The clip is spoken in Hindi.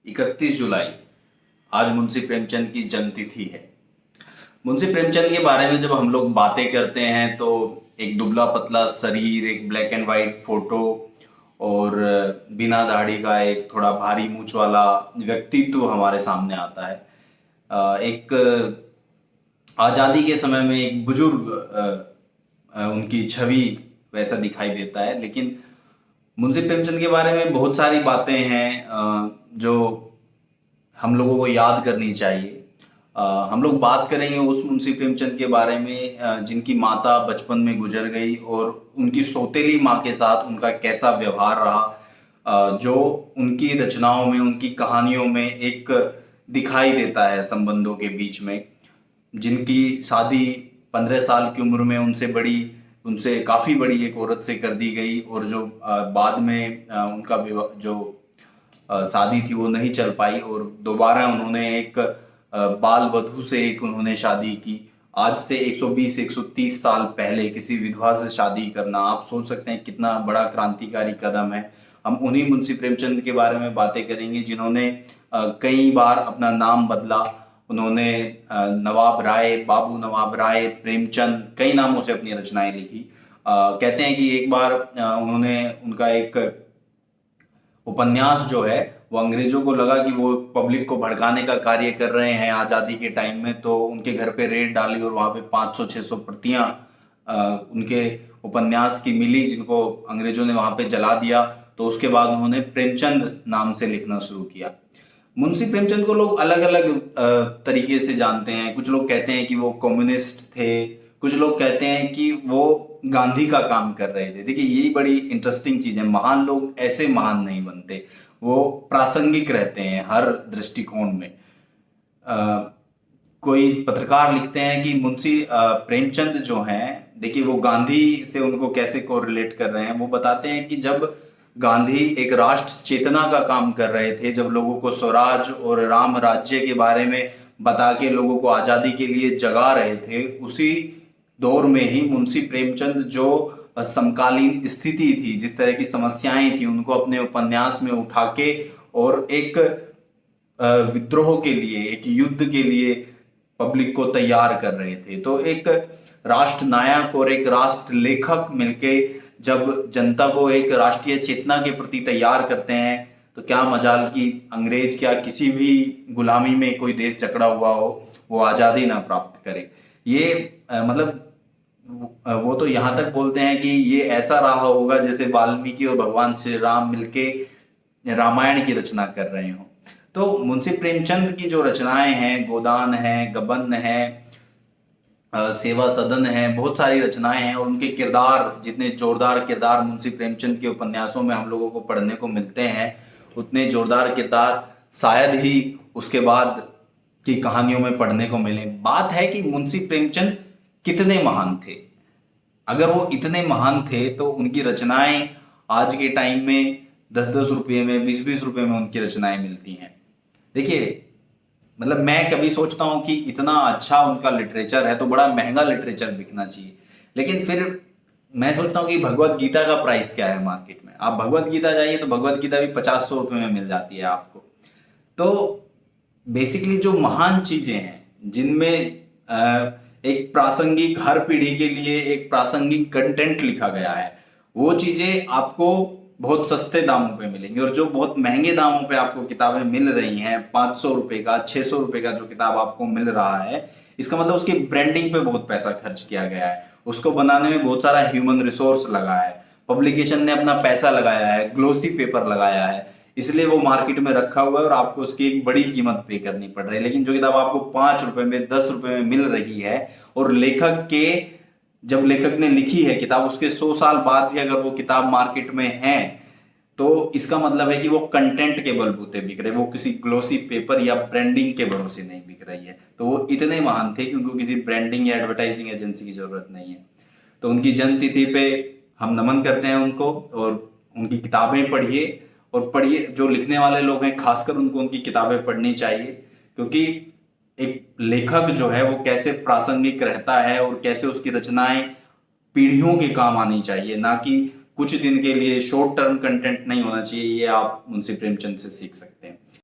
31 जुलाई आज मुंशी प्रेमचंद की जन्मतिथि है। मुंशी प्रेमचंद के बारे में जब हम लोग बातें करते हैं तो एक दुबला पतला शरीर, एक ब्लैक एंड वाइट फोटो और बिना दाढ़ी का एक थोड़ा भारी मूंछ वाला व्यक्तित्व हमारे सामने आता है। एक आज़ादी के समय में एक बुजुर्ग उनकी छवि वैसा दिखाई देता है। लेकिन मुंशी प्रेमचंद के बारे में बहुत सारी बातें हैं जो हम लोगों को याद करनी चाहिए। हम लोग बात करेंगे उस मुंशी प्रेमचंद के बारे में जिनकी माता बचपन में गुजर गई और उनकी सौतेली माँ के साथ उनका कैसा व्यवहार रहा, जो उनकी रचनाओं में, उनकी कहानियों में एक दिखाई देता है संबंधों के बीच में। जिनकी शादी 15 साल की उम्र में उनसे काफ़ी बड़ी एक औरत से कर दी गई और जो बाद में उनका जो शादी थी वो नहीं चल पाई और दोबारा उन्होंने एक बाल वधू से उन्होंने शादी की। आज से 120-130 साल पहले किसी विधवा से शादी करना, आप सोच सकते हैं कितना बड़ा क्रांतिकारी कदम है। हम उन्हीं मुंशी प्रेमचंद के बारे में बातें करेंगे जिन्होंने कई बार अपना नाम बदला। उन्होंने नवाब राय, बाबू नवाब राय, प्रेमचंद, कई नामों से अपनी रचनाएं लिखी। कहते हैं कि एक बार उनका एक उपन्यास जो है वो अंग्रेजों को लगा कि वो पब्लिक को भड़काने का कार्य कर रहे हैं आज़ादी के टाइम में, तो उनके घर पे रेड डाली और वहाँ पे 500-600 प्रतियां उनके उपन्यास की मिली, जिनको अंग्रेजों ने वहाँ पे जला दिया। तो उसके बाद उन्होंने प्रेमचंद नाम से लिखना शुरू किया। मुंशी प्रेमचंद को लोग अलग अलग तरीके से जानते हैं। कुछ लोग कहते हैं कि वो कम्युनिस्ट थे, कुछ लोग कहते हैं कि वो गांधी का काम कर रहे थे। देखिए, यही बड़ी इंटरेस्टिंग चीज है। महान लोग ऐसे महान नहीं बनते, वो प्रासंगिक रहते हैं हर दृष्टिकोण में। कोई पत्रकार लिखते हैं कि मुंशी प्रेमचंद जो हैं, देखिए वो गांधी से उनको कैसे कोरिलेट कर रहे हैं। वो बताते हैं कि जब गांधी एक राष्ट्र चेतना का काम कर रहे थे, जब लोगों को स्वराज और राम राज्य के बारे में बता के लोगों को आज़ादी के लिए जगा रहे थे, उसी दौर में ही मुंशी प्रेमचंद जो समकालीन स्थिति थी, जिस तरह की समस्याएं थी, उनको अपने उपन्यास में उठा के और एक विद्रोह के लिए, एक युद्ध के लिए पब्लिक को तैयार कर रहे थे। तो एक राष्ट्र नायक और एक राष्ट्र लेखक मिलके जब जनता को एक राष्ट्रीय चेतना के प्रति तैयार करते हैं, तो क्या मजाल कि अंग्रेज क्या किसी भी गुलामी में कोई देश जकड़ा हुआ हो वो आज़ादी ना प्राप्त करे। ये मतलब वो तो यहाँ तक बोलते हैं कि ये ऐसा रहा होगा जैसे वाल्मीकि और भगवान श्री राम मिलके रामायण की रचना कर रहे हो। तो मुंशी प्रेमचंद की जो रचनाएं हैं, गोदान है, गबन है, सेवा सदन है, बहुत सारी रचनाएं हैं और उनके किरदार, जितने जोरदार किरदार मुंशी प्रेमचंद के उपन्यासों में हम लोगों को पढ़ने को मिलते हैं, उतने जोरदार किरदार शायद ही उसके बाद की कहानियों में पढ़ने को मिले। बात है कि मुंशी प्रेमचंद कितने महान थे। अगर वो इतने महान थे तो उनकी रचनाएं आज के टाइम में 10-10 रुपये में, 20-20 रुपये में उनकी रचनाएं मिलती हैं। देखिए, मतलब मैं कभी सोचता हूँ कि इतना अच्छा उनका लिटरेचर है तो बड़ा महंगा लिटरेचर बिकना चाहिए। लेकिन फिर मैं सोचता हूँ कि भगवत गीता का प्राइस क्या है मार्केट में। आप भगवत गीता जाइए तो भगवत गीता भी 50-100 रुपये में मिल जाती है आपको। तो बेसिकली जो महान चीजें हैं, जिनमें एक प्रासंगिक, हर पीढ़ी के लिए एक प्रासंगिक कंटेंट लिखा गया है, वो चीजें आपको बहुत सस्ते दामों पे मिलेंगी। और जो बहुत महंगे दामों पे आपको किताबें मिल रही हैं, 500 रुपए का, 600 रुपए का जो किताब आपको मिल रहा है, इसका मतलब उसकी ब्रांडिंग पे बहुत पैसा खर्च किया गया है, उसको बनाने में बहुत सारा ह्यूमन रिसोर्स लगा है, पब्लिकेशन ने अपना पैसा लगाया है, ग्लोसी पेपर लगाया है, इसलिए वो मार्केट में रखा हुआ है और आपको उसकी एक बड़ी कीमत पे करनी पड़ रही है। लेकिन जो किताब आपको 5 रुपए में, 10 रुपए में मिल रही है, और जब लेखक ने लिखी है किताब, उसके 100 साल बाद भी अगर वो किताब मार्केट में है, तो इसका मतलब है कि वो कंटेंट के बलबूते बिक रहे, वो किसी ग्लोसी पेपर या ब्रांडिंग के भरोसे नहीं बिक रही है। तो वो इतने महान थे कि उनको किसी ब्रांडिंग या एडवर्टाइजिंग एजेंसी की जरूरत नहीं है। तो उनकी जन्म तिथि पे हम नमन करते हैं उनको, और उनकी किताबें पढ़िए, और पढ़िए जो लिखने वाले लोग हैं खासकर उनको उनकी किताबें पढ़नी चाहिए। क्योंकि एक लेखक जो है वो कैसे प्रासंगिक रहता है और कैसे उसकी रचनाएं पीढ़ियों के काम आनी चाहिए, ना कि कुछ दिन के लिए शॉर्ट टर्म कंटेंट नहीं होना चाहिए। ये आप मुंशी प्रेमचंद से सीख सकते हैं।